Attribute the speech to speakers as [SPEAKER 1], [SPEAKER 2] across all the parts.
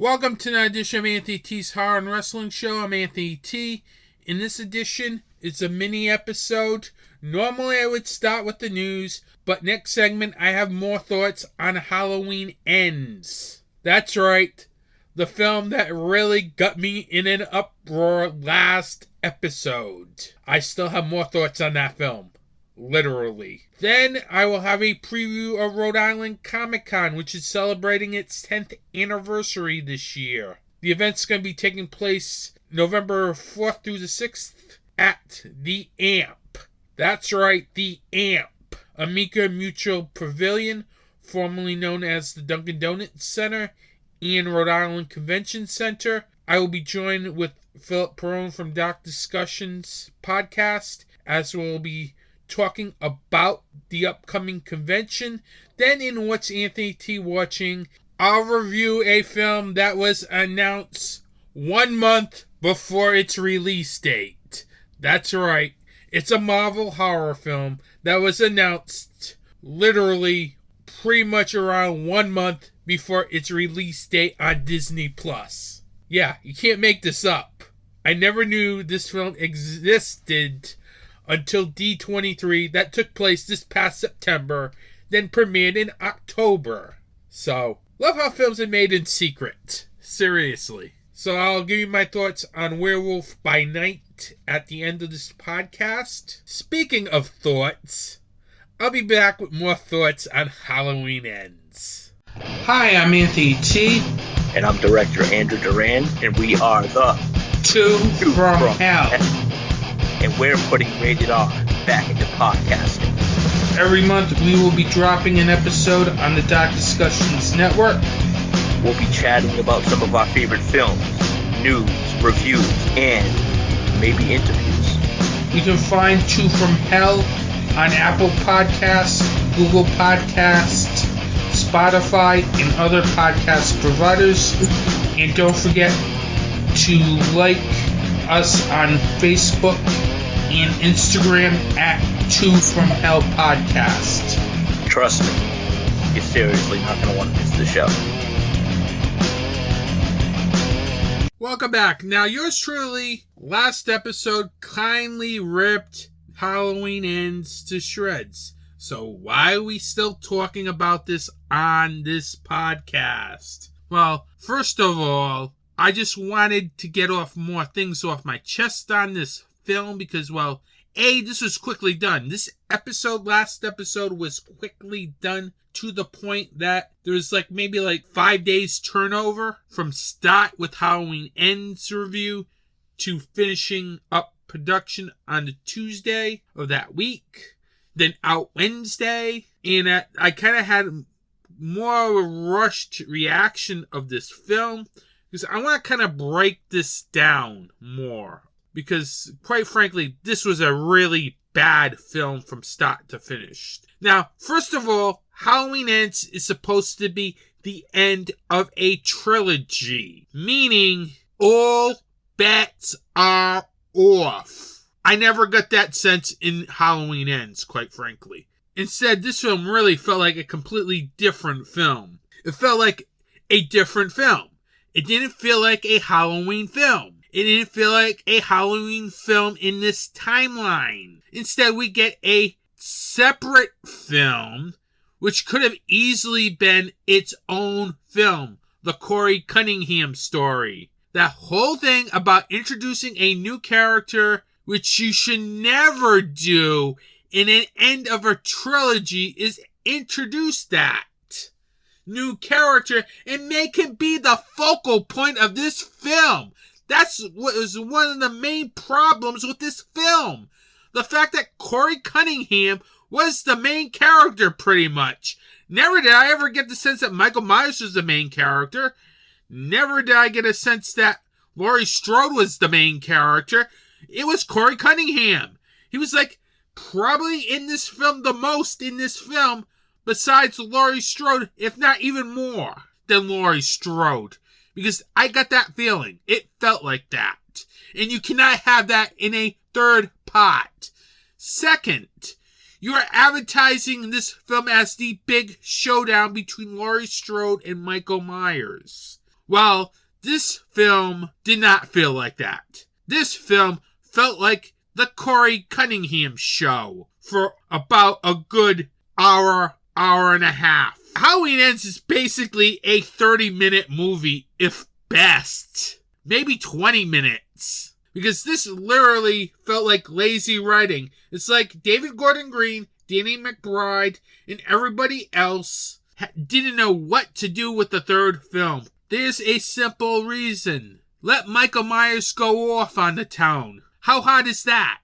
[SPEAKER 1] Welcome to another edition of Anthony T's Horror and Wrestling Show. I'm Anthony T. In this edition, it's a mini episode. Normally I would start with the news, but next segment I have more thoughts on Halloween Ends. That's right, the film that really got me in an uproar last episode. I still have more thoughts on that film. Literally. Then I will have a preview of Rhode Island Comic Con, which is celebrating its 10th anniversary this year. The event's going to be taking place November 4th through the 6th at the AMP. That's right, the AMP. Amica Mutual Pavilion, formerly known as the Dunkin' Donuts Center, and Rhode Island Convention Center. I will be joined with Philip Perron from Dark Discussions podcast, as we'll be talking about the upcoming convention. Then in What's Anthony T Watching, I'll review a film that was announced 1 month before its release date. That's right, it's a Marvel horror film that was announced literally pretty much around 1 month before its release date on Disney+. Yeah, you can't make this up. I never knew this film existed until D23 that took place this past September, then premiered in October. So, love how films are made in secret. Seriously. So I'll give you my thoughts on Werewolf by Night at the end of this podcast. Speaking of thoughts, I'll be back with more thoughts on Halloween Ends. Hi, I'm Anthony T.
[SPEAKER 2] And I'm director Andrew Duran, and we are the
[SPEAKER 1] Two from Hell.
[SPEAKER 2] And we're putting Rated R back into podcasting.
[SPEAKER 1] Every month we will be dropping an episode on the Dark Discussions Network.
[SPEAKER 2] We'll be chatting about some of our favorite films, news, reviews, and maybe interviews.
[SPEAKER 1] You can find Two from Hell on Apple Podcasts, Google Podcasts, Spotify, and other podcast providers. And don't forget to like us on Facebook and Instagram at Two from Hell Podcast.
[SPEAKER 2] Trust me, you're seriously not going to want to miss the show.
[SPEAKER 1] Welcome back. Now, yours truly, last episode kindly ripped Halloween Ends to shreds. So why are we still talking about this on this podcast? Well, first of all, I just wanted to get off more things off my chest on this film because, well, this was quickly done. This last episode was quickly done to the point that there was maybe 5 days turnover from start with Halloween Ends review to finishing up production on the Tuesday of that week, then out Wednesday, and I kind of had more of a rushed reaction of this film because I want to kind of break this down more. Because, quite frankly, this was a really bad film from start to finish. Now, first of all, Halloween Ends is supposed to be the end of a trilogy. Meaning, all bets are off. I never got that sense in Halloween Ends, quite frankly. Instead, this film really felt like a completely different film. It felt like a different film. It didn't feel like a Halloween film. It didn't feel like a Halloween film in this timeline. Instead, we get a separate film, which could have easily been its own film. The Corey Cunningham story. That whole thing about introducing a new character, which you should never do in an end of a trilogy, is introduce that new character and make him be the focal point of this film. That's what is one of the main problems with this film. The fact that Corey Cunningham was the main character, pretty much. Never did I ever get the sense that Michael Myers was the main character. Never did I get a sense that Laurie Strode was the main character. It was Corey Cunningham. He was probably in this film the most in this film, besides Laurie Strode, if not even more than Laurie Strode. Because I got that feeling. It felt like that. And you cannot have that in a third pot. Second, you are advertising this film as the big showdown between Laurie Strode and Michael Myers. Well, this film did not feel like that. This film felt like the Corey Cunningham show for about a good hour and a half. Halloween Ends is basically a 30-minute movie, if best. Maybe 20 minutes. Because this literally felt like lazy writing. It's like David Gordon Green, Danny McBride, and everybody else didn't know what to do with the third film. There's a simple reason. Let Michael Myers go off on the town. How hard is that?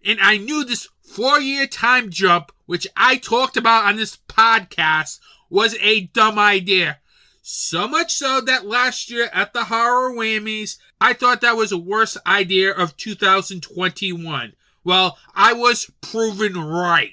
[SPEAKER 1] And I knew this 4-year time jump, which I talked about on this podcast, was a dumb idea. So much so that last year at the Horror Whammies, I thought that was the worst idea of 2021. Well, I was proven right.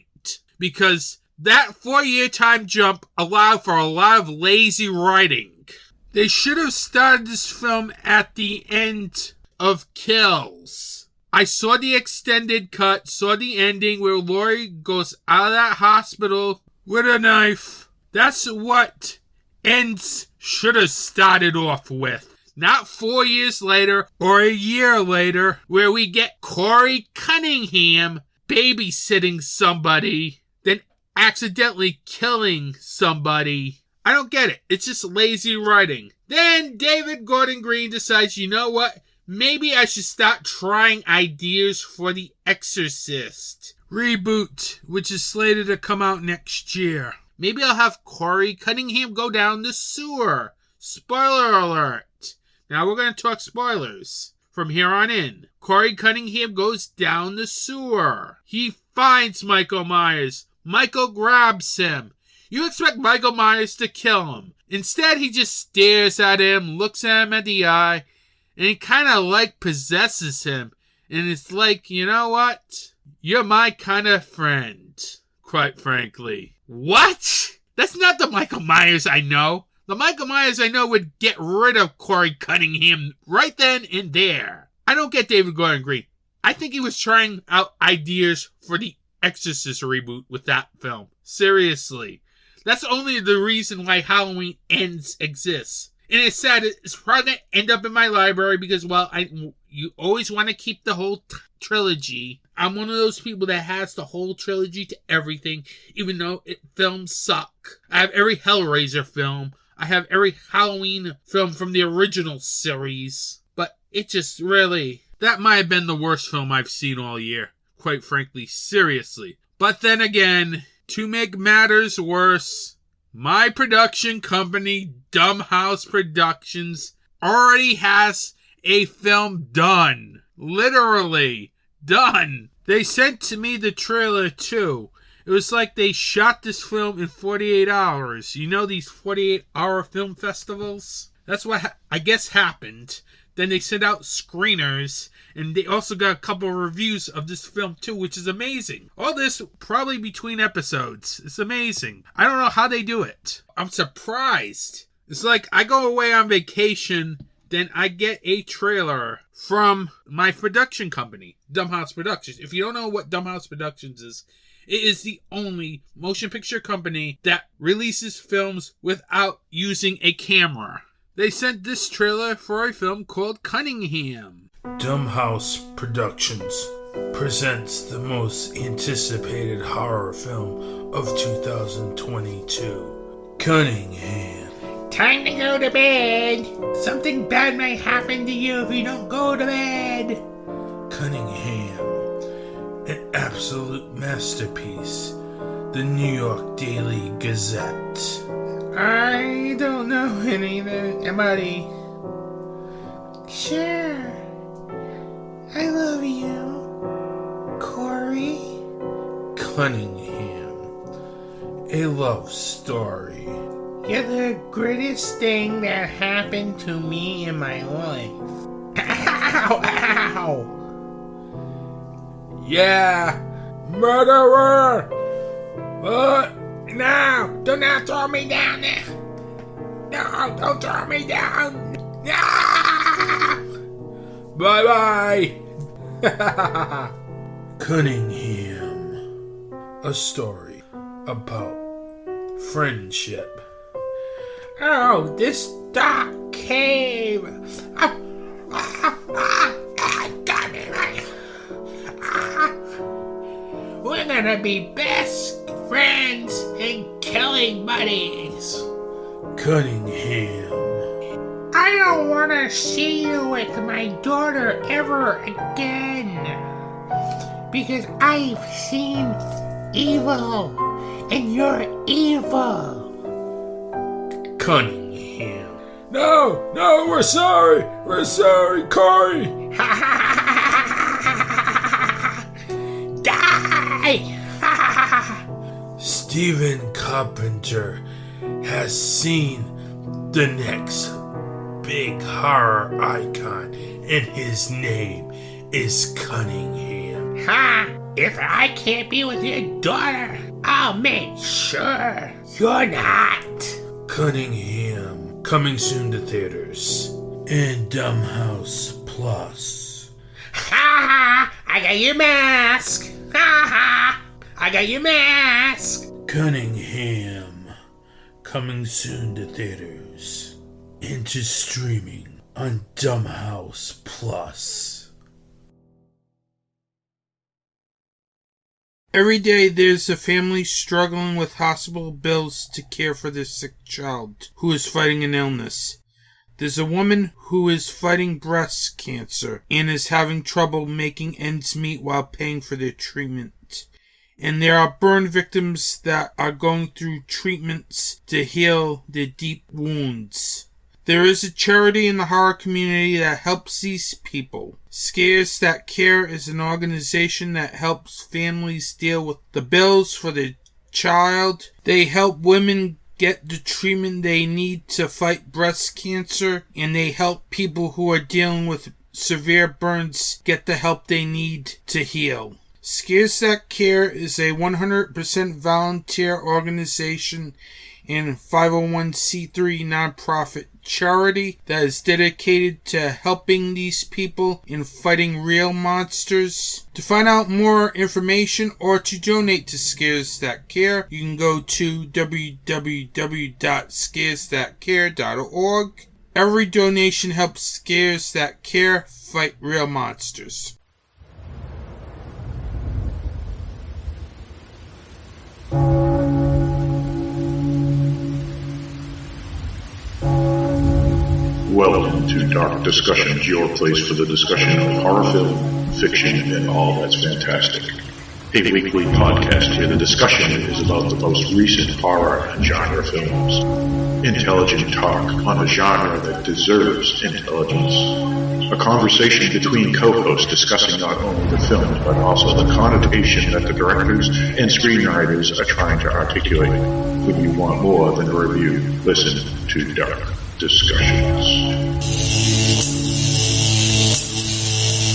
[SPEAKER 1] Because that 4-year time jump allowed for a lot of lazy writing. They should have started this film at the end of Kills. I saw the extended cut, saw the ending where Laurie goes out of that hospital with a knife. That's what Ends should have started off with. Not 4 years later or a year later where we get Corey Cunningham babysitting somebody, then accidentally killing somebody. I don't get it. It's just lazy writing. Then David Gordon Green decides, you know what? Maybe I should start trying ideas for The Exorcist reboot, which is slated to come out next year. Maybe I'll have Corey Cunningham go down the sewer. Spoiler alert. Now we're going to talk spoilers from here on in. Corey Cunningham goes down the sewer. He finds Michael Myers. Michael grabs him. You expect Michael Myers to kill him. Instead, he just stares at him, looks at him at the eye, and he kind of like possesses him. And it's like, you know what? You're my kind of friend, quite frankly. What? That's not the Michael Myers I know. The Michael Myers I know would get rid of Corey Cunningham right then and there. I don't get David Gordon Green. I think he was trying out ideas for the Exorcist reboot with that film. Seriously. That's only the reason why Halloween Ends exists. And it's sad. It's probably going to end up in my library because, well, you always want to keep the whole trilogy. I'm one of those people that has the whole trilogy to everything, even though films suck. I have every Hellraiser film. I have every Halloween film from the original series. But it just really... That might have been the worst film I've seen all year. Quite frankly, seriously. But then again, to make matters worse, my production company, Dumbhouse Productions, already has a film done. Literally done. They sent to me the trailer too. It was like they shot this film in 48 hours. You know these 48-hour film festivals? That's what I guess happened. Then they sent out screeners, and they also got a couple of reviews of this film too, which is amazing. All this probably between episodes. It's amazing. I don't know how they do it. I'm surprised. It's like I go away on vacation, then I get a trailer from my production company, Dumbhouse Productions. If you don't know what Dumbhouse Productions is, it is the only motion picture company that releases films without using a camera. They sent this trailer for a film called Cunningham.
[SPEAKER 3] Dumbhouse Productions presents the most anticipated horror film of 2022, Cunningham.
[SPEAKER 1] Time to go to bed. Something bad might happen to you if you don't go to bed.
[SPEAKER 3] Cunningham, an absolute masterpiece. The New York Daily Gazette.
[SPEAKER 1] I don't know anybody. Sure. I love you, Corey.
[SPEAKER 3] Cunningham, a love story.
[SPEAKER 1] You're the greatest thing that happened to me in my life. Ow! Ow!
[SPEAKER 3] Yeah, murderer! What?
[SPEAKER 1] No! Do not throw me down there! No! Don't throw me down! No!
[SPEAKER 3] Bye-bye! Cunningham, a story about friendship.
[SPEAKER 1] Oh, this
[SPEAKER 3] dark cave.
[SPEAKER 4] We're gonna be best friends and killing buddies.
[SPEAKER 3] Cunningham.
[SPEAKER 4] I don't want to see you with my daughter ever again. Because I've seen evil, and you're evil.
[SPEAKER 3] Cunningham. No, we're sorry, Corey.
[SPEAKER 4] Die!
[SPEAKER 3] Stephen Carpenter has seen the next big horror icon, and his name is Cunningham.
[SPEAKER 4] If I can't be with your daughter, I'll make sure you're not.
[SPEAKER 3] Cunningham, coming soon to theaters. And Dumbhouse Plus.
[SPEAKER 4] I got your mask. I got your mask.
[SPEAKER 3] Cunningham, coming soon to theaters. Into streaming on Dumbhouse Plus.
[SPEAKER 1] Every day there's a family struggling with hospital bills to care for their sick child who is fighting an illness. There's a woman who is fighting breast cancer and is having trouble making ends meet while paying for their treatment. And there are burn victims that are going through treatments to heal their deep wounds. There is a charity in the horror community that helps these people. Scares That Care is an organization that helps families deal with the bills for their child. They help women get the treatment they need to fight breast cancer, and they help people who are dealing with severe burns get the help they need to heal. Scares That Care is a 100% volunteer organization and 501c3 nonprofit charity that is dedicated to helping these people in fighting real monsters. To find out more information or to donate to Scares That Care, you can go to www.scaresthatcare.org. Every donation helps Scares That Care fight real monsters.
[SPEAKER 5] Welcome to Dark Discussions, your place for the discussion of horror film, fiction, and all that's fantastic. A weekly podcast where the discussion is about the most recent horror and genre films. Intelligent talk on a genre that deserves intelligence. A conversation between co-hosts discussing not only the film, but also the connotation that the directors and screenwriters are trying to articulate. When you want more than a review, listen to Dark Discussions.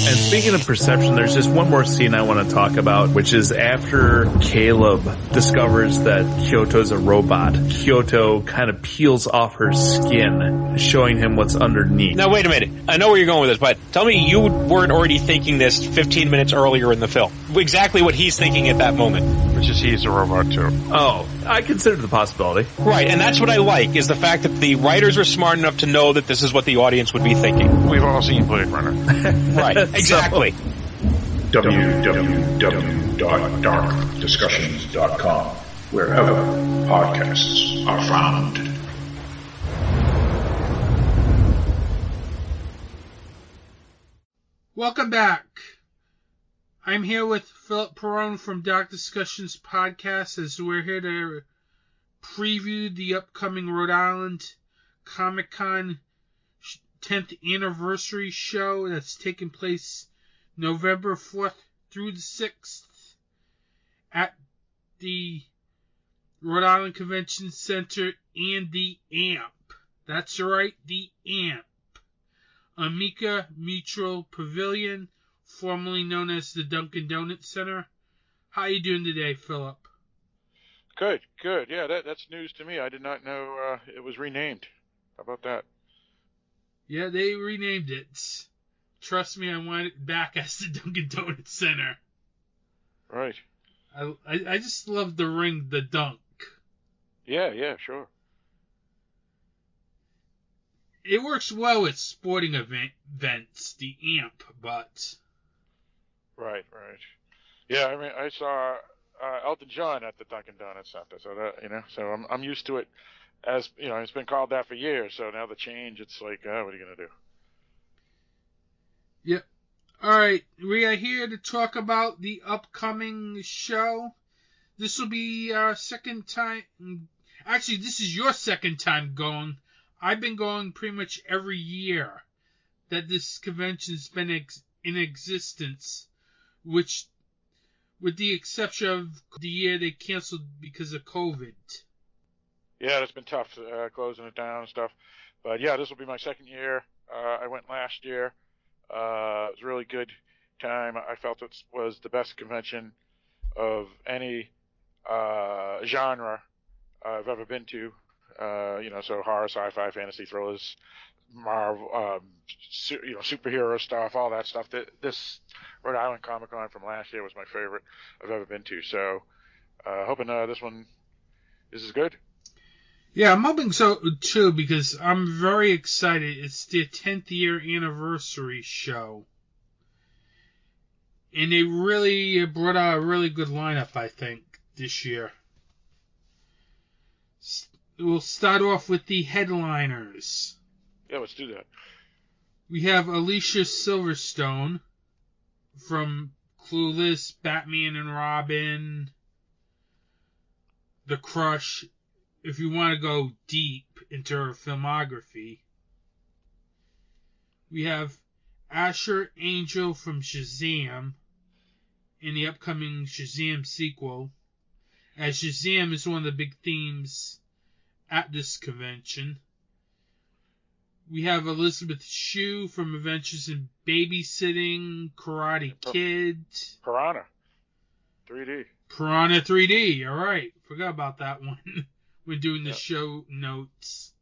[SPEAKER 6] And speaking of perception, there's just one more scene I want to talk about, which is after Caleb discovers that Kyoto's a robot. Kyoto kind of peels off her skin, showing him what's underneath.
[SPEAKER 7] Now, wait a minute. I know where you're going with this, but tell me you weren't already thinking this 15 minutes earlier in the film. Exactly what he's thinking at that moment.
[SPEAKER 8] Which is he's a robot too.
[SPEAKER 6] Oh, I considered the possibility.
[SPEAKER 7] Right, and that's what I like, is the fact that the writers were smart enough to know that this is what the audience would be thinking.
[SPEAKER 8] We've all seen Blade Runner.
[SPEAKER 7] Right, exactly.
[SPEAKER 5] www.darkdiscussions.com, wherever podcasts are found.
[SPEAKER 1] Welcome back. I'm here with Philip Perron from Dark Discussions Podcast as we're here to preview the upcoming Rhode Island Comic Con 10th anniversary show that's taking place November 4th through the 6th at the Rhode Island Convention Center and the AMP. That's right, the AMP. Amica Mutual Pavilion, formerly known as the Dunkin' Donuts Center. How you doing today, Philip?
[SPEAKER 8] Good. Yeah, that's news to me. I did not know it was renamed. How about that?
[SPEAKER 1] Yeah, they renamed it. Trust me, I want it back as the Dunkin' Donuts Center.
[SPEAKER 8] Right.
[SPEAKER 1] I just love the ring, the dunk.
[SPEAKER 8] Yeah, sure.
[SPEAKER 1] it works well with sporting events, the AMP, but...
[SPEAKER 8] Right. Yeah, I mean, I saw Elton John at the Dunkin' Donuts Center, so that, so I'm used to it as, it's been called that for years, so now the change, it's like, what are you going to do?
[SPEAKER 1] Yep. All right, we are here to talk about the upcoming show. This will be our second time. Actually, this is your second time going. I've been going pretty much every year that this convention's been in existence, which, with the exception of the year they canceled because of COVID.
[SPEAKER 8] Yeah, it's been tough closing it down and stuff. But yeah, this will be my second year. I went last year. It was a really good time. I felt it was the best convention of any genre I've ever been to. So horror, sci-fi, fantasy, thrillers, Marvel, superhero stuff, all that stuff. This Rhode Island Comic Con from last year was my favorite I've ever been to. So, hoping this one is as good.
[SPEAKER 1] Yeah, I'm hoping so too, because I'm very excited. It's their 10th year anniversary show. And they really brought out a really good lineup, I think, this year. We'll start off with the headliners.
[SPEAKER 8] Yeah, let's do that.
[SPEAKER 1] We have Alicia Silverstone from Clueless, Batman and Robin, The Crush, if you want to go deep into her filmography. We have Asher Angel from Shazam in the upcoming Shazam sequel, as Shazam is one of the big themes at this convention. We have Elizabeth Shue from Adventures in Babysitting, Karate Kid.
[SPEAKER 8] Piranha 3D.
[SPEAKER 1] Piranha 3D, alright. Forgot about that one when doing the show notes.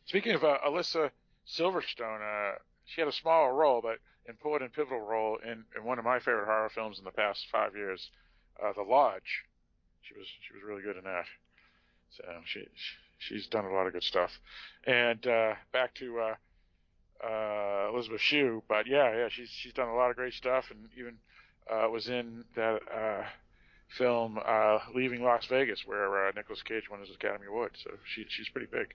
[SPEAKER 8] Speaking of Alyssa Silverstone, she had a smaller role, but important pivotal role in one of my favorite horror films in the past 5 years, The Lodge. She was really good in that. So she's done a lot of good stuff. And back to Elizabeth Shue, but yeah, she's done a lot of great stuff, and even was in that film Leaving Las Vegas, where Nicolas Cage won his Academy Award. So she's pretty big.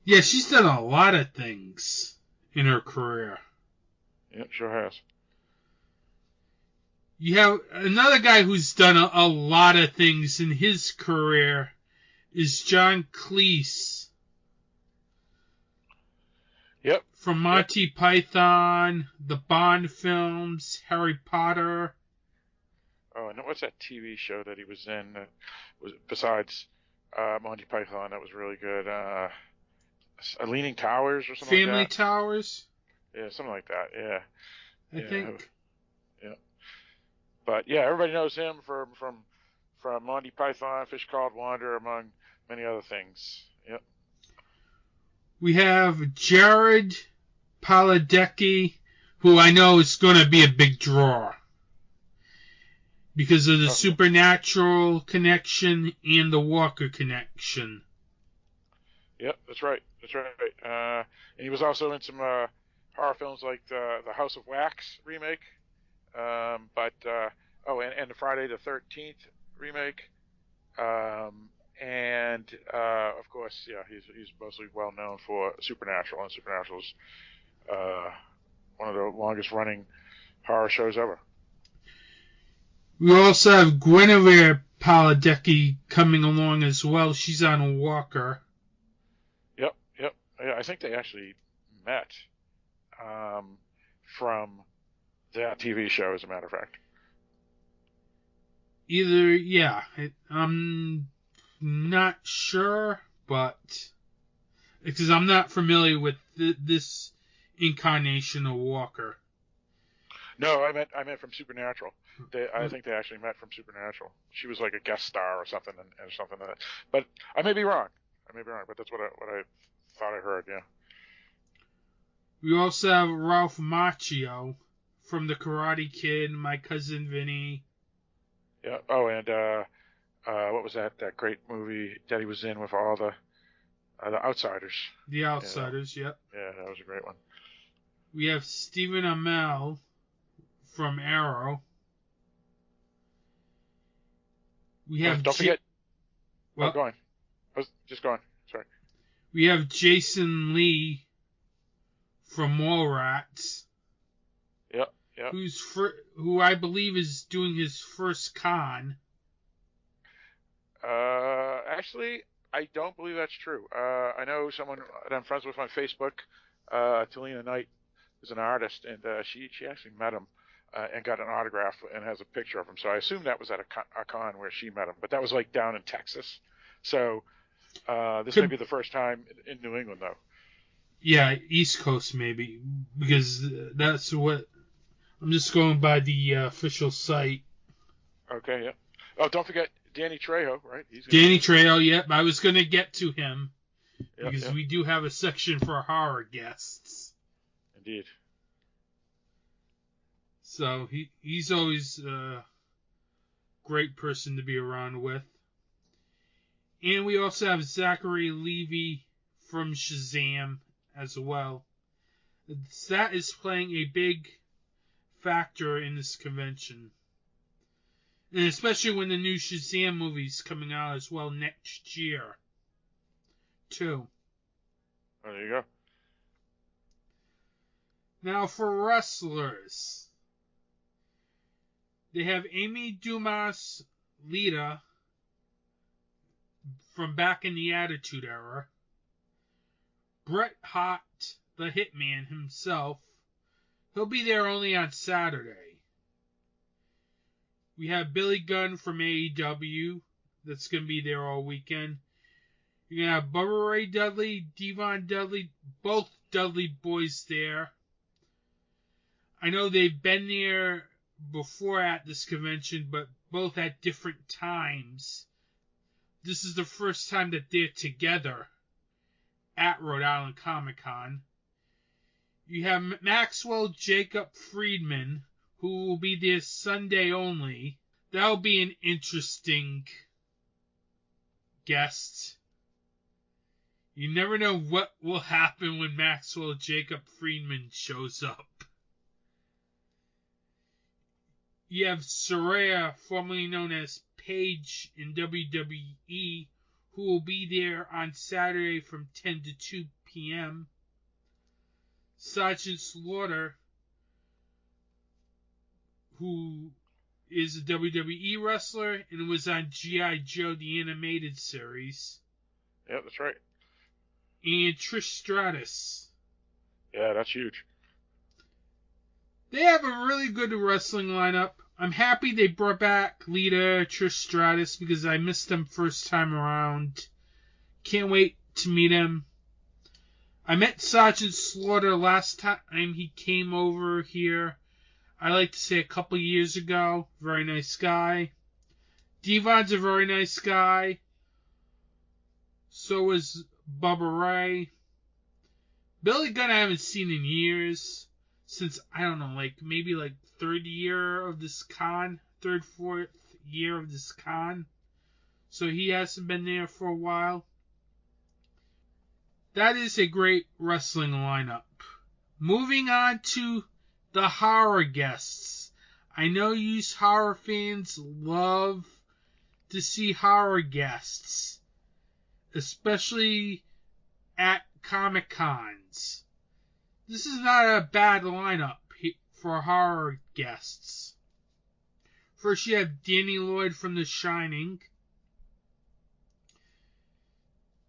[SPEAKER 1] Yeah, she's done a lot of things in her career.
[SPEAKER 8] Yep, sure has.
[SPEAKER 1] You have another guy who's done a lot of things in his career is John Cleese.
[SPEAKER 8] Yep.
[SPEAKER 1] From Monty Python, the Bond films, Harry Potter.
[SPEAKER 8] Oh, and what's that TV show that he was in? Was besides Monty Python, that was really good. Leaning Towers or something
[SPEAKER 1] Family
[SPEAKER 8] like that.
[SPEAKER 1] Towers?
[SPEAKER 8] Yeah, something like that. Yeah.
[SPEAKER 1] I think.
[SPEAKER 8] Yeah. But yeah, everybody knows him from Monty Python, Fish Called Wanda, among many other things. Yep.
[SPEAKER 1] We have Jared Padalecki, who I know is going to be a big draw because of the Supernatural connection and the Walker connection.
[SPEAKER 8] Yep, that's right. And he was also in some horror films like the House of Wax remake, and the Friday the 13th remake, and of course, yeah, he's mostly well known for Supernatural, and Supernatural's one of the longest running horror shows ever.
[SPEAKER 1] We also have Guinevere Padalecki coming along as well. She's on Walker.
[SPEAKER 8] Yep. Yeah, I think they actually met from that TV show, as a matter of fact.
[SPEAKER 1] I'm not sure, but because I'm not familiar with this incarnation of Walker.
[SPEAKER 8] No, I meant from Supernatural. I think they actually met from Supernatural. She was like a guest star or something, and something like that. But I may be wrong. But that's what I thought I heard. Yeah.
[SPEAKER 1] We also have Ralph Macchio from The Karate Kid, My Cousin Vinny.
[SPEAKER 8] Yeah. Oh, and what was that great movie that he was in with all the The Outsiders.
[SPEAKER 1] The Outsiders, yep.
[SPEAKER 8] Yeah, that was a great one.
[SPEAKER 1] We have Stephen Amell from Arrow. We have
[SPEAKER 8] don't forget.
[SPEAKER 1] Well,
[SPEAKER 8] go on. I was just going. Sorry.
[SPEAKER 1] We have Jason Lee from Mallrats.
[SPEAKER 8] Yep.
[SPEAKER 1] Who I believe is doing his first con.
[SPEAKER 8] Actually, I don't believe that's true. I know someone that I'm friends with on Facebook, Talina Knight, is an artist, and she actually met him and got an autograph and has a picture of him. So I assume that was at a con where she met him, but that was like down in Texas. So this may be the first time in New England, though. Yeah,
[SPEAKER 1] East Coast maybe, because that's what I'm just going by the official site.
[SPEAKER 8] Okay, yeah. Oh, don't forget Danny Trejo, right?
[SPEAKER 1] Danny Trejo, yep. I was going to get to him because we do have a section for horror guests.
[SPEAKER 8] Indeed.
[SPEAKER 1] So he's always a great person to be around with. And we also have Zachary Levi from Shazam as well. That is playing a big factor in this convention. And especially when the new Shazam movie's coming out as well next year, too.
[SPEAKER 8] Oh, there you go.
[SPEAKER 1] Now for wrestlers, they have Amy Dumas Lita from back in the Attitude Era, Bret Hart, the Hitman himself. He'll be there only on Saturday. We have Billy Gunn from AEW. That's going to be there all weekend. You're going to have Bubba Ray Dudley, Devon Dudley, both Dudley boys there. I know they've been there before at this convention, but both at different times. This is the first time that they're together at Rhode Island Comic Con. You have Maxwell Jacob Friedman, who will be there Sunday only. That'll be an interesting guest. You never know what will happen when Maxwell Jacob Friedman shows up. You have Saraya, formerly known as Paige in WWE, who will be there on Saturday from 10 to 2 p.m. Sergeant Slaughter, who is a WWE wrestler and was on G.I. Joe, the animated series.
[SPEAKER 8] Yeah, that's right.
[SPEAKER 1] And Trish Stratus.
[SPEAKER 8] Yeah, that's huge.
[SPEAKER 1] They have a really good wrestling lineup. I'm happy they brought back Lita, Trish Stratus, because I missed them first time around. Can't wait to meet him. I met Sergeant Slaughter last time he came over here. I like to say a couple years ago. Very nice guy. Devon's a very nice guy. So is Bubba Ray. Billy Gunn I haven't seen in years. Since, I don't know, maybe third year of this con. Third, fourth year of this con. So he hasn't been there for a while. That is a great wrestling lineup. Moving on to the horror guests. I know you horror fans love to see horror guests, especially at Comic Cons. This is not a bad lineup for horror guests. First, you have Danny Lloyd from The Shining.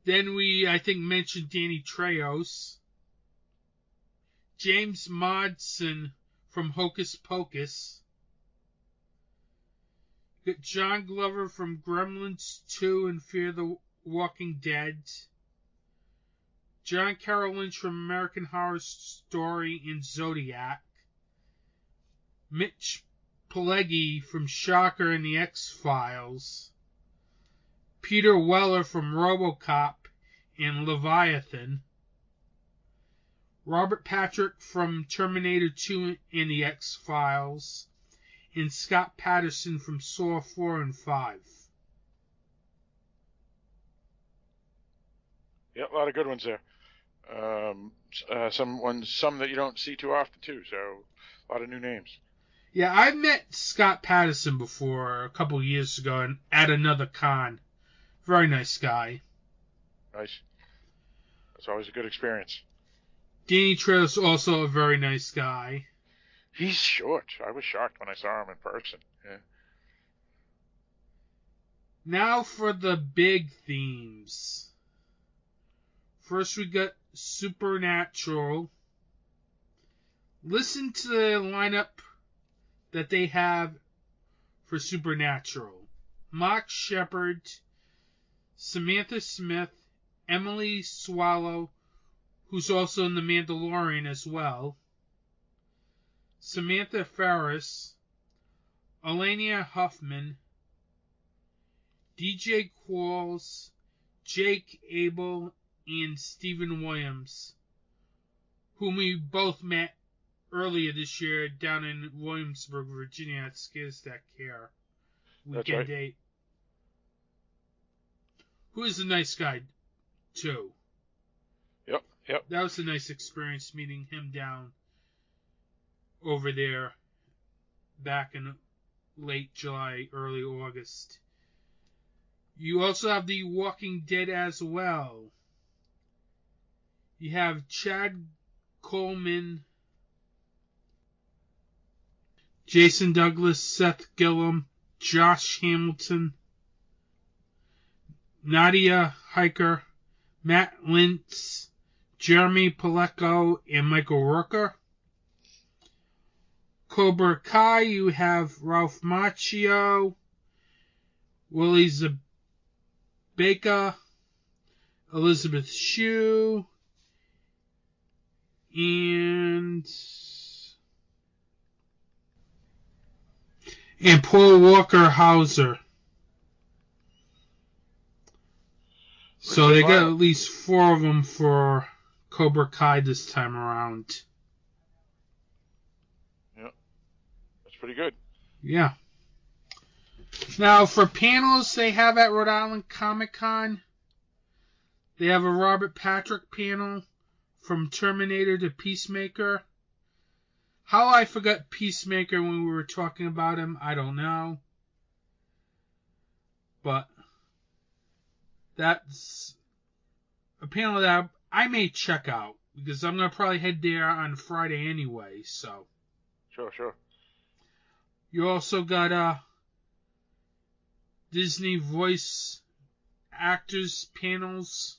[SPEAKER 1] Then we, I think, mentioned Danny Trejo. James Marsden from Hocus Pocus. You got John Glover from Gremlins 2 and Fear the Walking Dead. John Carroll Lynch from American Horror Story and Zodiac. Mitch Pileggi from Shocker and the X-Files. Peter Weller from RoboCop and Leviathan. Robert Patrick from Terminator 2 and the X-Files. And Scott Patterson from Saw 4 and 5.
[SPEAKER 8] Yeah, a lot of good ones there. Some that you don't see too often too. So a lot of new names.
[SPEAKER 1] Yeah, I met Scott Patterson before a couple years ago and at another con. Very nice guy.
[SPEAKER 8] Nice. That's always a good experience.
[SPEAKER 1] Danny Trejo's also a very nice guy.
[SPEAKER 8] He's short. I was shocked when I saw him in person. Yeah.
[SPEAKER 1] Now for the big themes. First we got Supernatural. Listen to the lineup that they have for Supernatural. Mark Shepard, Samantha Smith, Emily Swallow, who's also in The Mandalorian as well, Samantha Ferris, Elena Huffman, DJ Qualls, Jake Abel, and Stephen Williams, whom we both met earlier this year down in Williamsburg, Virginia at Scarestack Care Weekend 8. Who is a nice guy, too.
[SPEAKER 8] Yep.
[SPEAKER 1] That was a nice experience meeting him down over there back in late July, early August. You also have The Walking Dead as well. You have Chad Coleman, Jason Douglas, Seth Gillum, Josh Hamilton, Nadia Hiker, Matt Lintz, Jeremy Paleco, and Michael Rooker. Cobra Kai, you have Ralph Macchio, Willie Zabeka, Elizabeth Shue, and Paul Walker Hauser. So they got at least 4 of them for Cobra Kai this time around.
[SPEAKER 8] Yep. That's pretty good.
[SPEAKER 1] Yeah. Now, for panels they have at Rhode Island Comic Con, they have a Robert Patrick panel from Terminator to Peacemaker. How I forgot Peacemaker when we were talking about him, I don't know. But that's a panel that I may check out, because I'm going to probably head there on Friday anyway, so.
[SPEAKER 8] Sure.
[SPEAKER 1] You also got Disney voice actors panels.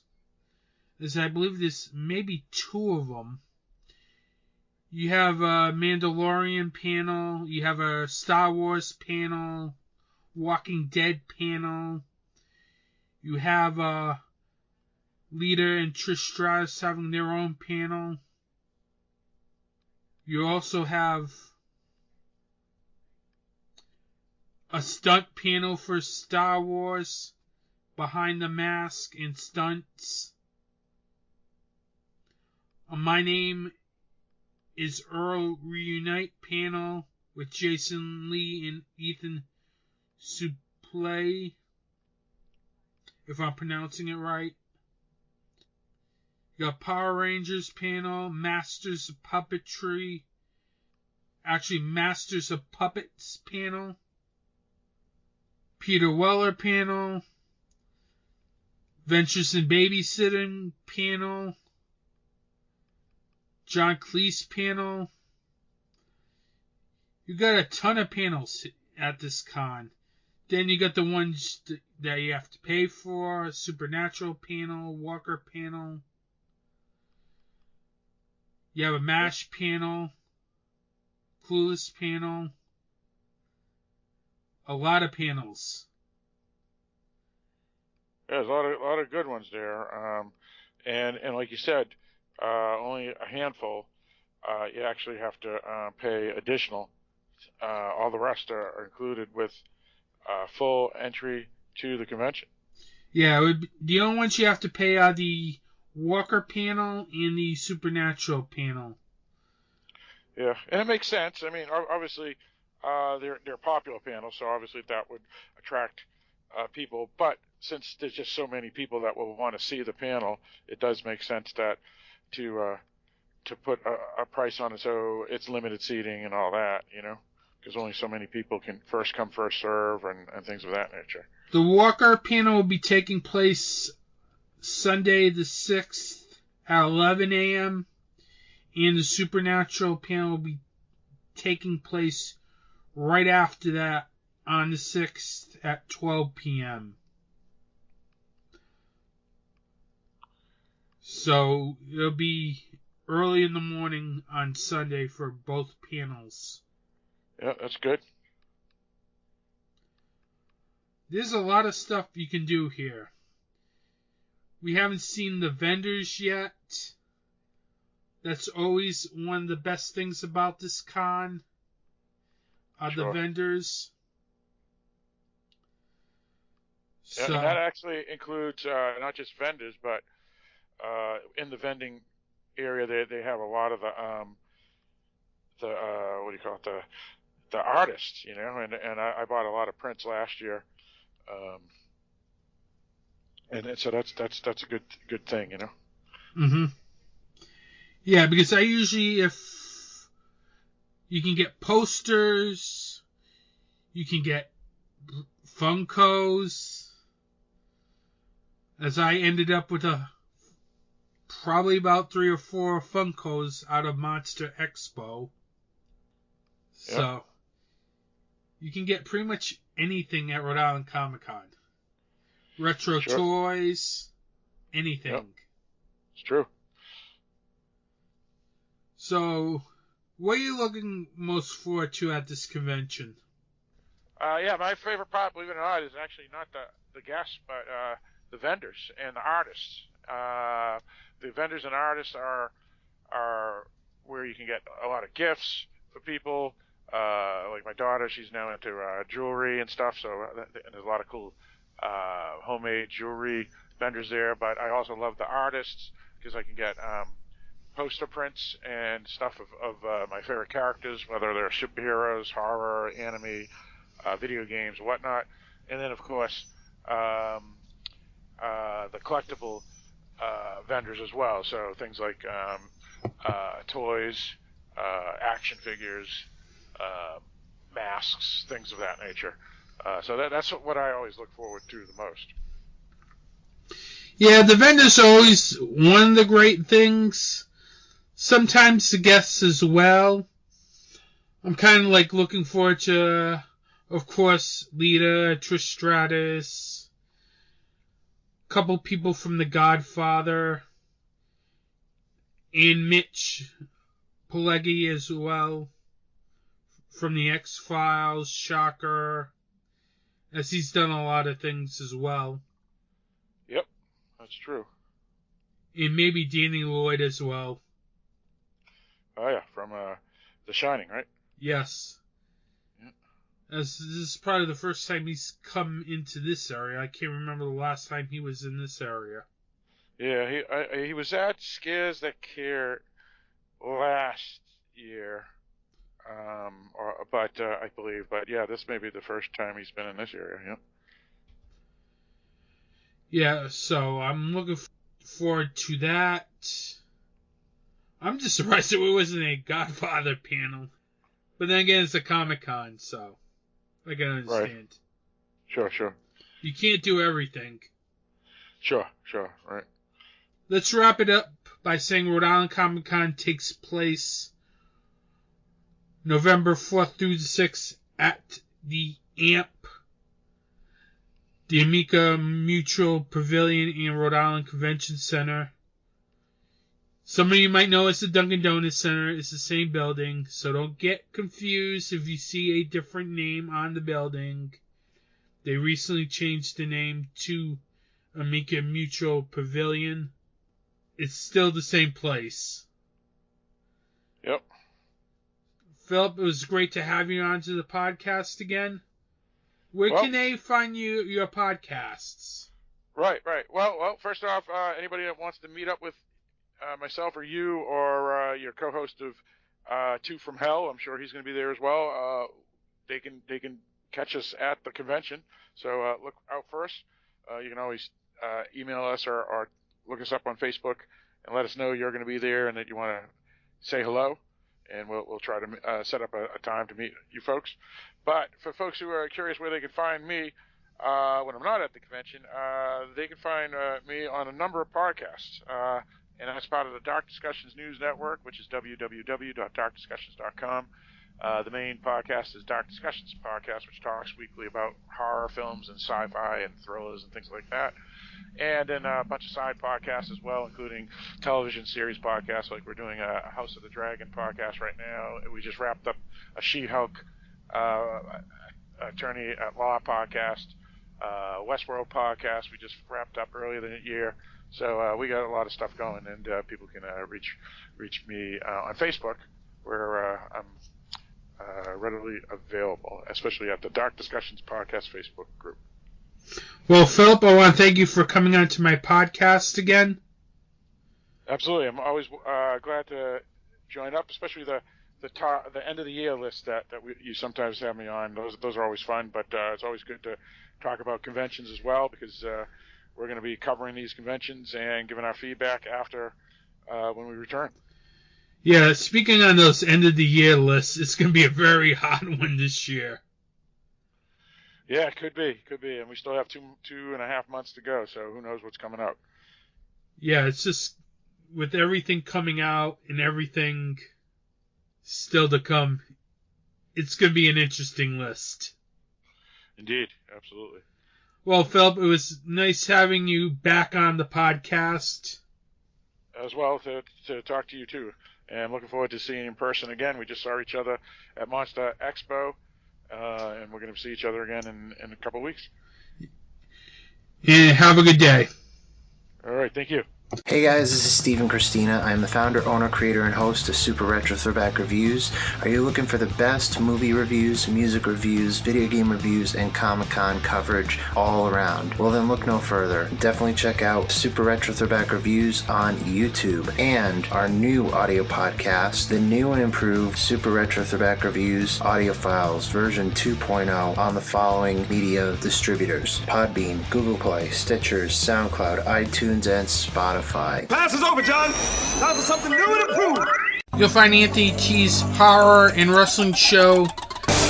[SPEAKER 1] As I believe there's maybe 2 of them. You have a Mandalorian panel. You have a Star Wars panel. Walking Dead panel. You have Lita and Trish Stratus having their own panel. You also have a stunt panel for Star Wars, Behind the Mask and Stunts. My Name is Earl Reunite panel with Jason Lee and Ethan Suplee, if I'm pronouncing it right. You got Power Rangers panel, Masters of Puppetry, actually Masters of Puppets panel, Peter Weller panel, Ventures in Babysitting panel, John Cleese panel. You got a ton of panels at this con. Then you got the ones that you have to pay for, Supernatural panel, Walker panel. You have a MASH panel, Clueless panel. A lot of panels.
[SPEAKER 8] Yeah, there's a lot of good ones there. And like you said, only a handful. You actually have to pay additional. All the rest are included with full entry to the convention.
[SPEAKER 1] Yeah, the only ones you have to pay are the Walker panel and the Supernatural panel.
[SPEAKER 8] Yeah, and it makes sense. I mean, obviously, they're popular panels, so obviously that would attract people. But since there's just so many people that will want to see the panel, it does make sense that to put a price on it so it's limited seating and all that, because only so many people can first come, first serve and things of that nature.
[SPEAKER 1] The Walker panel will be taking place Sunday the 6th at 11 a.m. and the Supernatural panel will be taking place right after that on the 6th at 12 p.m. So it'll be early in the morning on Sunday for both panels.
[SPEAKER 8] Yeah, that's good.
[SPEAKER 1] There's a lot of stuff you can do here. We haven't seen the vendors yet. That's always one of the best things about this con, are the vendors.
[SPEAKER 8] Yeah, and that actually includes not just vendors, but in the vending area, they have a lot of the what do you call it, the artists, and I bought a lot of prints last year, and so that's a good thing,
[SPEAKER 1] Mm-hmm. Yeah, because I usually, if you can get posters, you can get Funkos, as I ended up with probably about 3 or 4 Funkos out of Monster Expo.
[SPEAKER 8] Yep.
[SPEAKER 1] So you can get pretty much anything at Rhode Island Comic Con. Retro toys, anything.
[SPEAKER 8] Yep. It's true.
[SPEAKER 1] So, what are you looking most forward to at this convention?
[SPEAKER 8] Yeah, my favorite part, believe it or not, is actually not the guests, but the vendors and the artists. The vendors and artists are where you can get a lot of gifts for people. Like my daughter, she's now into jewelry and stuff, so there's a lot of cool homemade jewelry vendors there. But I also love the artists because I can get poster prints and stuff of my favorite characters, whether they're superheroes, horror, anime, video games, whatnot. And then, of course, the collectible vendors as well. So things like toys, action figures, masks, things of that nature. So that's what I always look forward to the most.
[SPEAKER 1] Yeah, the vendors are always one of the great things. Sometimes the guests as well. I'm kind of like looking forward to, of course, Lita, Trish Stratus, a couple people from The Godfather, and Mitch Pileggi as well, from The X-Files, Shocker, as he's done a lot of things as well.
[SPEAKER 8] Yep, that's true.
[SPEAKER 1] And maybe Danny Lloyd as well.
[SPEAKER 8] Oh, yeah, from The Shining, right?
[SPEAKER 1] Yes. Yeah. As this is probably the first time he's come into this area. I can't remember the last time he was in this area.
[SPEAKER 8] Yeah, he was at Scares That Care last year, I believe. But yeah, this may be the first time he's been in this area. Yeah.
[SPEAKER 1] Yeah, so I'm looking forward to that. I'm just surprised it wasn't a Godfather panel. But then again, it's a Comic-Con, so I can understand.
[SPEAKER 8] Right. Sure.
[SPEAKER 1] You can't do everything.
[SPEAKER 8] Sure, right.
[SPEAKER 1] Let's wrap it up by saying Rhode Island Comic Con takes place November 4th through the 6th at the AMP, the Amica Mutual Pavilion and Rhode Island Convention Center. Some of you might know it's the Dunkin' Donuts Center. It's the same building, so don't get confused if you see a different name on the building. They recently changed the name to Amica Mutual Pavilion. It's still the same place.
[SPEAKER 8] Yep.
[SPEAKER 1] Philip, it was great to have you onto the podcast again. Where can they find your podcasts?
[SPEAKER 8] Right. Well, first off, anybody that wants to meet up with myself or you or your co-host of Two from Hell, I'm sure he's going to be there as well. They can catch us at the convention, so look out for us. you can always email us or look us up on Facebook and let us know you're going to be there and that you want to say hello, and we'll try to set up a time to meet you folks. But for folks who are curious where they can find me when I'm not at the convention, they can find me on a number of podcasts, and that's part of the Dark Discussions News Network, which is www.darkdiscussions.com. The main podcast is Dark Discussions Podcast, which talks weekly about horror films and sci-fi and thrillers and things like that. And then a bunch of side podcasts as well, including television series podcasts, like we're doing a House of the Dragon podcast right now. We just wrapped up a She-Hulk attorney at law podcast, Westworld podcast. We just wrapped up earlier than a year. So we got a lot of stuff going, and people can reach me on Facebook, where I'm readily available, especially at the Dark Discussions Podcast Facebook group.
[SPEAKER 1] Well, Philip, I want to thank you for coming on to my podcast again.
[SPEAKER 8] Absolutely. I'm always glad to join up, especially the end of the year list that you sometimes have me on. Those are always fun, but it's always good to talk about conventions as well, because we're going to be covering these conventions and giving our feedback after when we return.
[SPEAKER 1] Yeah, speaking on those end of the year lists, it's going to be a very hot one this year.
[SPEAKER 8] Yeah, it could be, and we still have 2.5 months to go, so who knows what's coming out.
[SPEAKER 1] Yeah, it's just with everything coming out and everything still to come, it's going to be an interesting list.
[SPEAKER 8] Indeed, absolutely.
[SPEAKER 1] Well, Philip, it was nice having you back on the podcast.
[SPEAKER 8] As well, to talk to you too. And I'm looking forward to seeing you in person again. We just saw each other at Monster Expo, and we're going to see each other again in a couple of weeks.
[SPEAKER 1] And have a good day.
[SPEAKER 8] All right, thank you.
[SPEAKER 9] Hey guys, this is Steve Christina. I'm the founder, owner, creator, and host of Super Retro Throwback Reviews. Are you looking for the best movie reviews, music reviews, video game reviews, and Comic-Con coverage all around? Well then look no further. Definitely check out Super Retro Throwback Reviews on YouTube and our new audio podcast, the new and improved Super Retro Throwback Reviews audio files version 2.0 on the following media distributors: Podbean, Google Play, Stitcher, SoundCloud, iTunes, and Spotify.
[SPEAKER 10] Pass is over, John. Time for something new and improved.
[SPEAKER 1] You'll find Anthony T's horror and wrestling show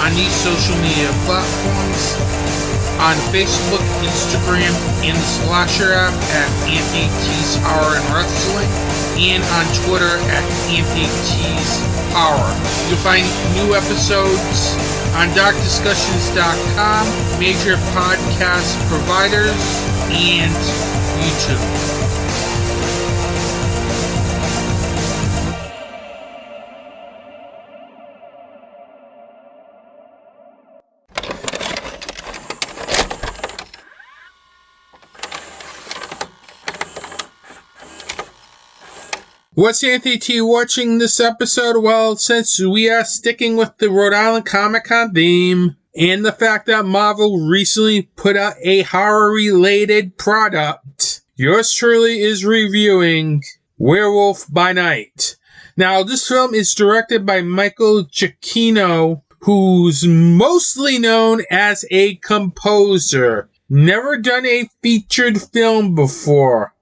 [SPEAKER 1] on these social media platforms: on Facebook, Instagram, and the Slasher app at Anthony T's Horror and Wrestling, and on Twitter at Anthony T's Horror. You'll find new episodes on DarkDiscussions.com, major podcast providers, and YouTube. What's Anthony T watching this episode? Well, since we are sticking with the Rhode Island Comic Con theme, and the fact that Marvel recently put out a horror-related product, yours truly is reviewing Werewolf by Night. Now, this film is directed by Michael Giacchino, who's mostly known as a composer. Never done a featured film before.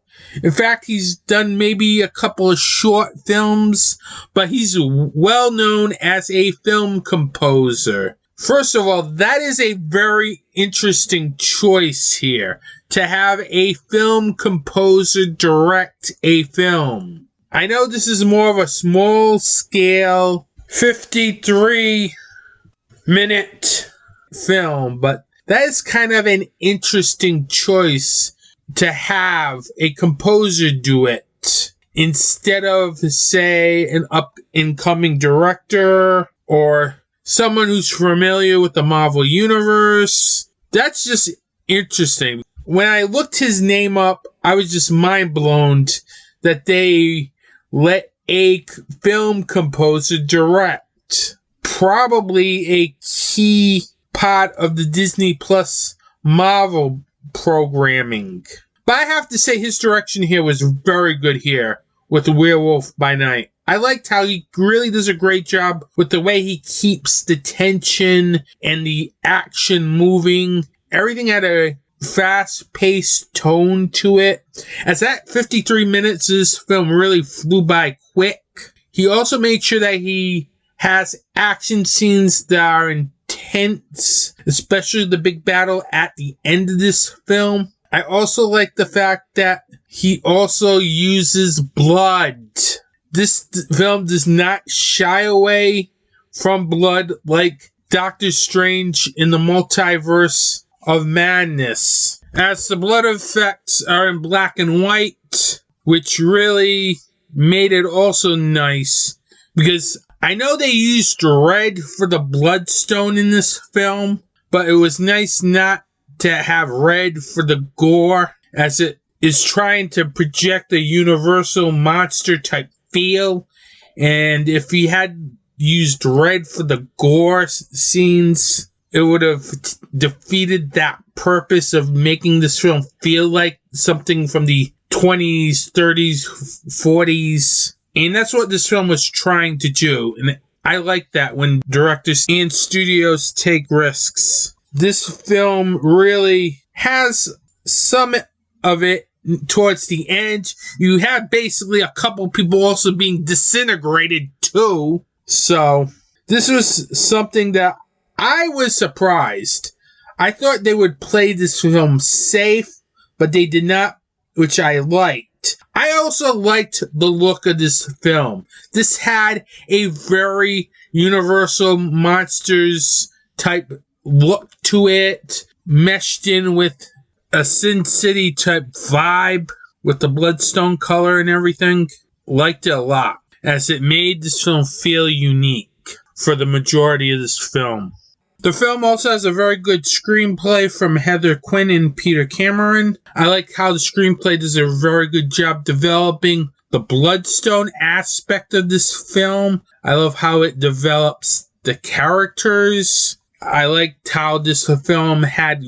[SPEAKER 1] In fact, he's done maybe a couple of short films, but he's well known as a film composer. First of all, that is a very interesting choice here, to have a film composer direct a film. I know this is more of a small scale, 53-minute film, but that is kind of an interesting choice to have a composer do it instead of, say, an up-and-coming director or someone who's familiar with the Marvel Universe. That's just interesting. When I looked his name up, I was just mind-blown that they let a film composer direct probably a key part of the Disney Plus Marvel programming. But I have to say his direction here was very good here with Werewolf by Night. I liked how he really does a great job with the way he keeps the tension and the action moving. Everything had a fast-paced tone to it. As that 53 minutes, this film really flew by quick. He also made sure that he has action scenes that are intense, especially the big battle at the end of this film. I also like the fact that he also uses blood. This film does not shy away from blood like Doctor Strange in the Multiverse of Madness, as the blood effects are in black and white, which really made it also nice, because I know they used red for the bloodstone in this film, but it was nice not to have red for the gore, as it is trying to project a Universal monster type feel. And if he had used red for the gore scenes, it would have defeated that purpose of making this film feel like something from the 20s, 30s, 40s. And that's what this film was trying to do. And I like that when directors and studios take risks. This film really has some of it towards the end. You have basically a couple people also being disintegrated too. So this was something that I was surprised. I thought they would play this film safe, but they did not, which I liked. I also liked the look of this film. This had a very Universal Monsters type look to it, meshed in with a Sin City type vibe with the bloodstone color and everything. Liked it a lot, as it made this film feel unique for the majority of this film. The film also has a very good screenplay from Heather Quinn and Peter Cameron. I like how the screenplay does a very good job developing the bloodstone aspect of this film. I love how it develops the characters. I liked how this film had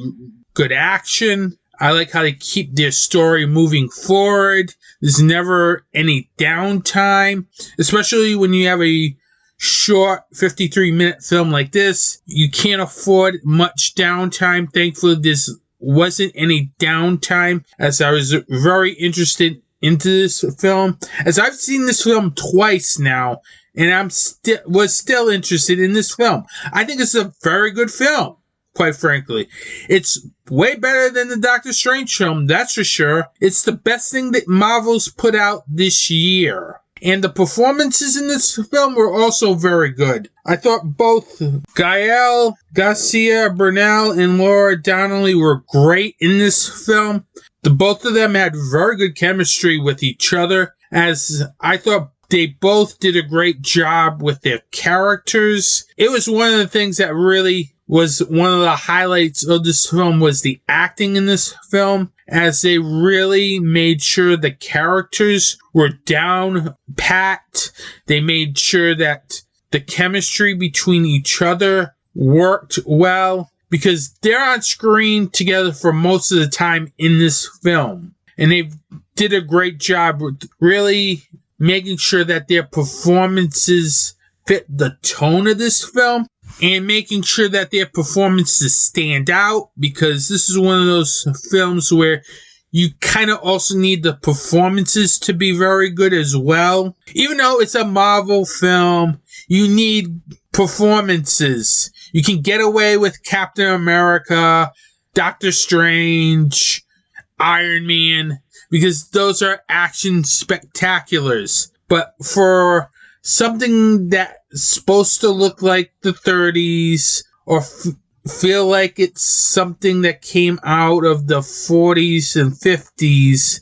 [SPEAKER 1] good action. I like how they keep their story moving forward. There's never any downtime, especially when you have a short 53-minute film like this. You can't afford much downtime. Thankfully, this wasn't any downtime, as I was very interested into this film, as I've seen this film twice now, and I'm was still interested in this film. I think it's a very good film, quite frankly. It's way better than the Doctor Strange film, that's for sure. It's the best thing that Marvel's put out this year. And the performances in this film were also very good. I thought both Gael Garcia Bernal and Laura Donnelly were great in this film. The both of them had very good chemistry with each other, as I thought they both did a great job with their characters. It was one of the things that really was one of the highlights of this film, was the acting in this film, as they really made sure the characters were down pat. They made sure that the chemistry between each other worked well, because they're on screen together for most of the time in this film. And they did a great job with really making sure that their performances fit the tone of this film, and making sure that their performances stand out, because this is one of those films where you kind of also need the performances to be very good as well. Even though it's a Marvel film, you need performances. You can get away with Captain America, Doctor Strange, Iron Man, because those are action spectaculars. But for something that's supposed to look like the 30s, or feel like it's something that came out of the 40s and 50s,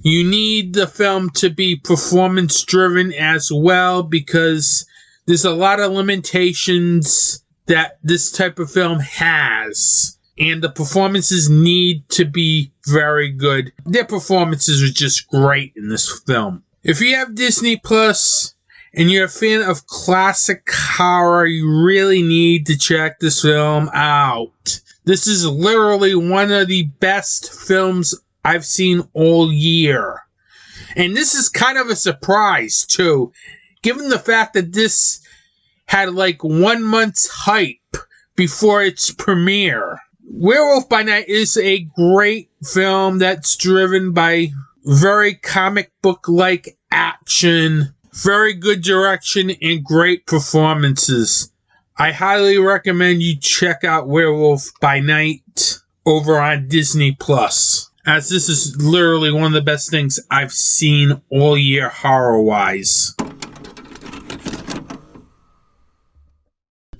[SPEAKER 1] you need the film to be performance driven as well, because there's a lot of limitations that this type of film has, and the performances need to be very good. Their performances are just great in this film. If you have Disney Plus and you're a fan of classic horror, you really need to check this film out. This is literally one of the best films I've seen all year. And this is kind of a surprise, too, given the fact that this had like 1 month's hype before its premiere. Werewolf by Night is a great film that's driven by very comic book-like action, very good direction, and great performances. I highly recommend you check out Werewolf by Night over on Disney+, as this is literally one of the best things I've seen all year horror-wise.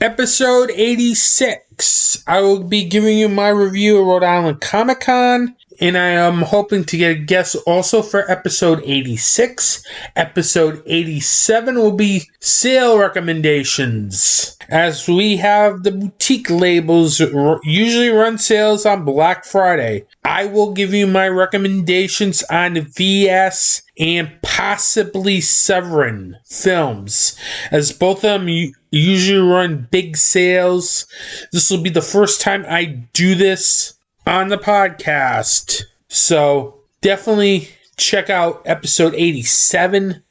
[SPEAKER 1] Episode 86. I will be giving you my review of Rhode Island Comic Con, and I am hoping to get a guest also for episode 86. Episode 87 will be sale recommendations, as we have the boutique labels usually run sales on Black Friday. I will give you my recommendations on VS and possibly Severin films, as both of them usually run big sales. This will be the first time I do this on the podcast, so definitely check out episode 87,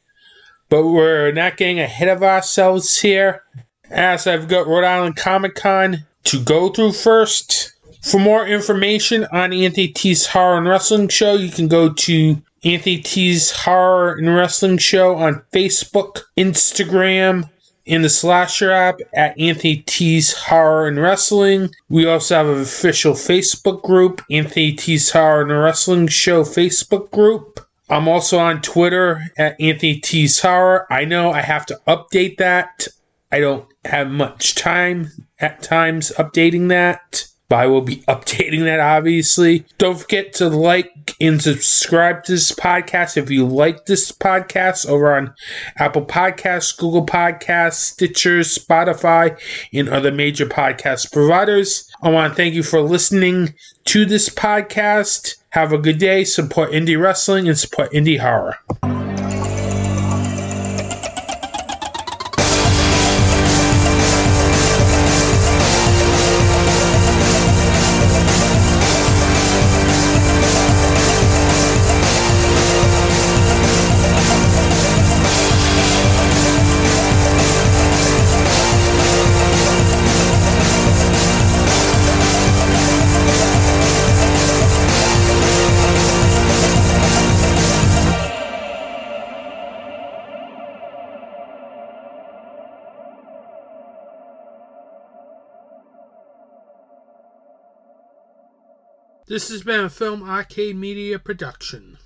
[SPEAKER 1] but we're not getting ahead of ourselves here, as I've got Rhode Island Comic Con to go through first. For more information on Anthony T's Horror and Wrestling Show, you can go to Anthony T's Horror and Wrestling Show on Facebook, Instagram, in the Slasher app at Anthony T's Horror and Wrestling. We also have an official Facebook group, Anthony T's Horror and Wrestling Show Facebook group. I'm also on Twitter at Anthony T's Horror. I know I have to update that. I don't have much time at times updating that, but I will be updating that, obviously. Don't forget to like and subscribe to this podcast if you like this podcast over on Apple Podcasts, Google Podcasts, Stitcher, Spotify, and other major podcast providers. I want to thank you for listening to this podcast. Have a good day. Support indie wrestling and support indie horror. This has been a Film Arcade Media production.